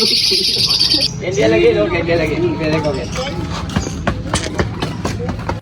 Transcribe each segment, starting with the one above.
Hindi lagi, okay, lagi.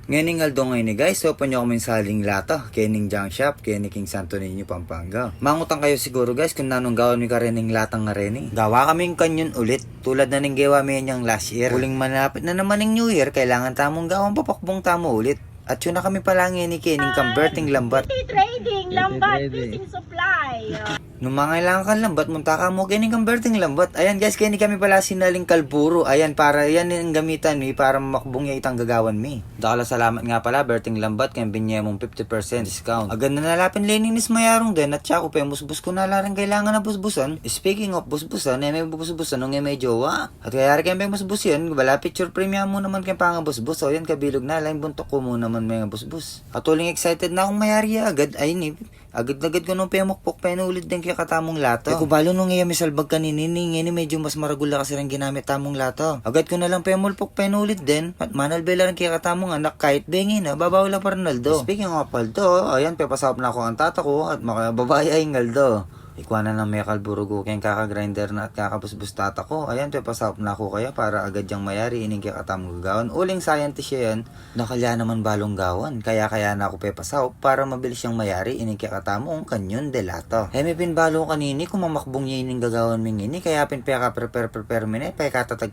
Ngayon Aldo ngayon guys, open nyo kami sa Haling Lata, Kening Junk Shop, Kening King Santo Niño, Pampanga. Mangutang kayo siguro guys kung nanong gawan mi ka rin latang nga rin. Gawa kaming kanyon ulit, tulad na ning gawa mi niyang last year. Huling manapit na naman ng New Year, kailangan tamong gawang papakbong tamo ulit. At yun na kami palangin ni Kening converting lambat. Trading, lambat, fishing supply. Nung mga kailangan ka lambat, munta ka mo Kening converting lambat. Ayan guys, Kening kami pala sinaling kalburo. Ayan, para yan yung gamitan mi para makbong niya itang gagawan mi. Dakala salamat nga pala, Berting lambat, kaya binye mong 50% discount. Agad na nalapin leninis mayarong din at siya ko pa musbus ko na larang kailangan na busbusan. Speaking of busbusan, may busbusan nung may jowa. At kaya rin may busbus yan, wala picture premium mo naman kaya pang busbus. So yan kabilog na, lain buntok ko mo naman may busbus. At uling excited na akong mayari agad, ay ni. Agad-agad ko nung pemokpok penulid din kaya katamong lato. Kung balo nung ngayon may salbag kaninining, ngayon medyo mas maragula kasi rin ginamit tamong lato. Agad ko na lang pemolpok penulid din, at manalbela rin kaya katamong anak kahit bengi na, babaw lang pa Ronaldo. Speaking of Paldo, ayan, pepasap na ako ang tata ko at makababae ay Ngaldo. Ikuha na ng may kalburugo kayong kakagrinder na at kakabusbus tata ko. Ayan, pepasap na ako kaya para agad yung mayari ining kaya katamong gagawan. Uling scientist siya yan, nakalya naman balong gawan. Kaya na ako pepasap para mabilis yung mayari ining kaya katamong kanyon delato. May pinbalo kanini kung mamakbong niya ining gagawan ming ini. Kaya peka prepare mine, peka tatag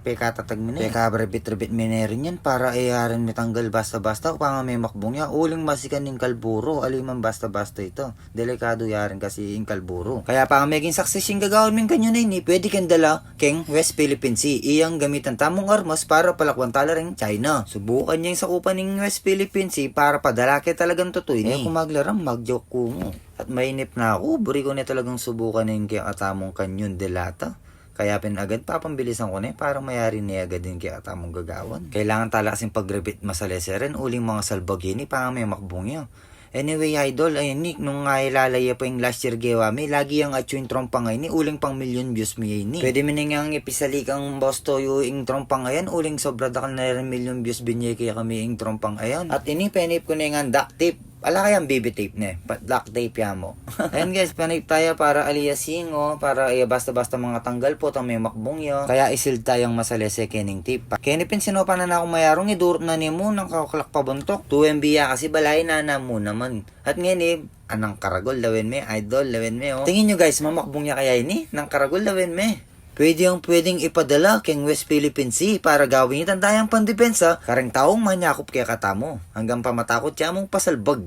mine. Peka rebit mine rin yan para ayarin mitanggal basta-basta upang may makbong niya. Uling masikan ng kalburo, aliman basta-basta ito. Delikado yarin kasi yung kalburo. Kaya pa maging success yung gagawin ming kanyo na ini, pwede kang dala keng West Philippine Sea. Iyang gamitan tamong armas para palakwan tala rin China. Subukan niya yung sakupan ng West Philippine Sea para padala kaya talagang totoo ini. Kung maglarang, mag-joke ko mo. At mainip na ako, buri ko na talagang subukan yung kaya katamong kanyon delata. Kaya agad papambilisan ko na para mayari niya agad din kaya katamong gagawan. Kailangan tala kasing pagrebit masaleseren, uling mga salbagini para may makbong niya. Anyway, idol, ayun Nick, nung ilalaya pa yung last year gawa mi, lagi yung atyung trompa ngayon ni, uling pang million views mi ni. Pwede mo nang ipisalik ang boss to yung trompa ngayon, uling sobra dakal na rin million views binye kaya kami yung trompang ayan. At ini, penip ko na yung duct tape. Ala kayang baby tape na duct tape yan mo. Ayan guys, panip tayo para aliasing para basta-basta mga tanggal po tang may makbong yo. Kaya isil tayong masalese kening tape. Kenipin sinopa na ako mayarong idurot na ni mo ng kaklak pabuntok. 2 MB kasi balay na mo naman. At ngayon anang karagol lawin me, idol lawin me Tingin nyo guys, mamakbong niya kaya ini? Nang karagol lawin me. Pwedeng ipadala keng West Philippine Sea para gawin itang dayang pandepensa karang taong manyakop kaya katamo hanggang pamatakot siya mong pasalbag.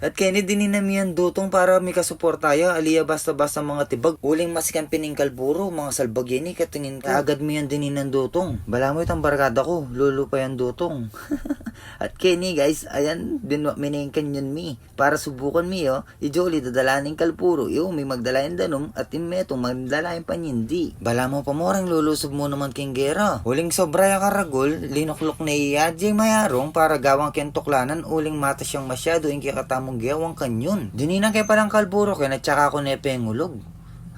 At kaya din ninamiyan dutong para may kasuportaya aliya basta-basta mga tibag. Uling masikan pining kalburo mga salbag yun katingin ka agad mo yan dininan dutong. Bala mo itang barkada ko, lulu pa yan dutong. At kini guys, ayan, binwa mining kanyon mi. Para subukan mi ijoli dadalaning kalpuro. May magdalayan danom at imetong magdalayan panyindi. Bala mo pa morang lulusob mo naman king gera. Uling sobra ya karagol, linuklok na iyadjay mayarong para gawang kentuklanan uling mata siyang masyado yung kikatamong gawang kanyon. Dinina kay palang kalpuro kaya na tsaka ko nepengulog.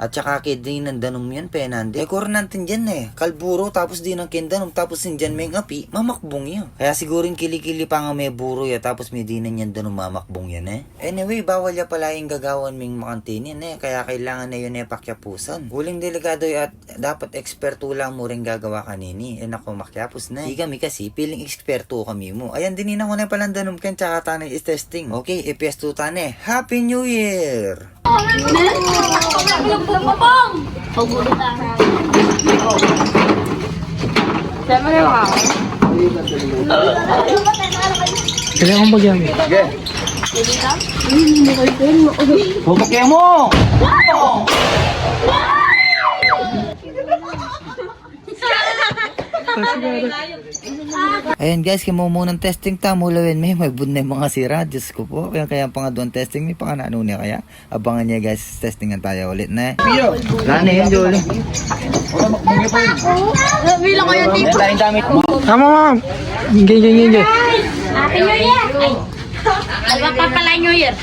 At saka kaya ng danom yan, penande. Kuro natin dyan kalburo, tapos din ang kindanom, tapos din dyan may ngapi, mamakbong yan. Kaya siguro yung kilikili pa nga may buro ya, tapos may dinan yan danom mamakbong yan Anyway, bawal ya pala yung gagawan ming makantinin kaya kailangan na yun pakyapusan. Huling delikado at dapat eksperto lang mo rin gagawa kanini. Nako, makyapos na. Di kami kasi, piling eksperto kami mo. Ayan, dininan ko na palang danom kan, tsaka tanay is testing. Okay, ipesto tane. Happy New Year! Kaya akong bagyan. Sige. Bumukya mo! Ayan guys, kaya mo munang testing tamo lawin may bud na mga sira. Diyos ko po. Kaya pang doon testing may pang ano niya kaya. Abangan niya guys, testingan tayo ulit na. Lani yun, Jolo. Bilang ko yung tipo. Lain damit mo. Tama ma'am. Geng. Happy New Year! Ay, pa pala New Year.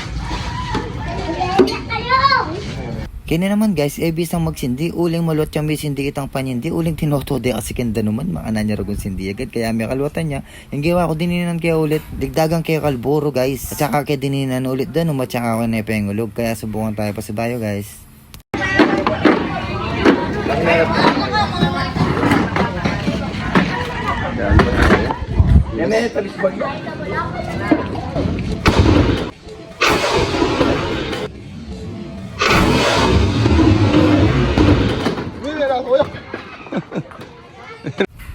Kaya naman guys, bisang magsindi, uling malot yung may sindi kitang panyindi, uling tinoto di kasi kenda naman, makana niya ragon sindi agad, kaya may kalwatan niya. Yung gawa ko dininan kaya ulit, digdagang kaya kalburo guys. At saka kaya dininan ulit doon, umatsaka ko na pengulog, kaya subukan tayo pa sa bayo guys. Yan may tabis bagyo.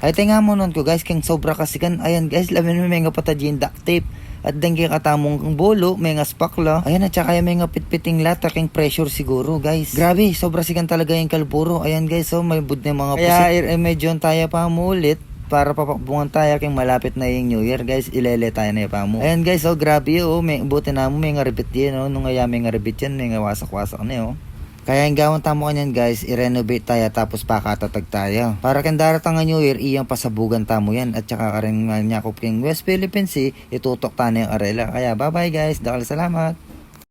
Ay tinga mo nun ko guys, kang sobra kasi kan. Ayan guys, lamin mo may nga patajin duct tape. At dengki katamong ang bolo, may nga spakla. Ayan at saka may nga pitpiting lata, king pressure siguro guys. Grabe, sobra sigan talaga yung kalburo. Ayan guys, so may bud na mga pusit. Kaya medyo tayo pa mulit. Para papakbungan tayo kung malapit na yung New Year guys, ilele tayo na yung pamo. Ayan guys, oh grabe oh, may buti na mo, may nga ribit yan oh. Nung nga may nga ribit yan, may nga wasak-wasak na oh. Kaya yung gawang tamo kanyan guys, i-renovate tayo tapos pakatatag tayo. Para kang daratang nga New Year, iyang pasabugan tamo yan. At saka ka rin nyakop king West Philippines Sea, itutok tayo yung arela. Kaya bye bye guys, dakal salamat.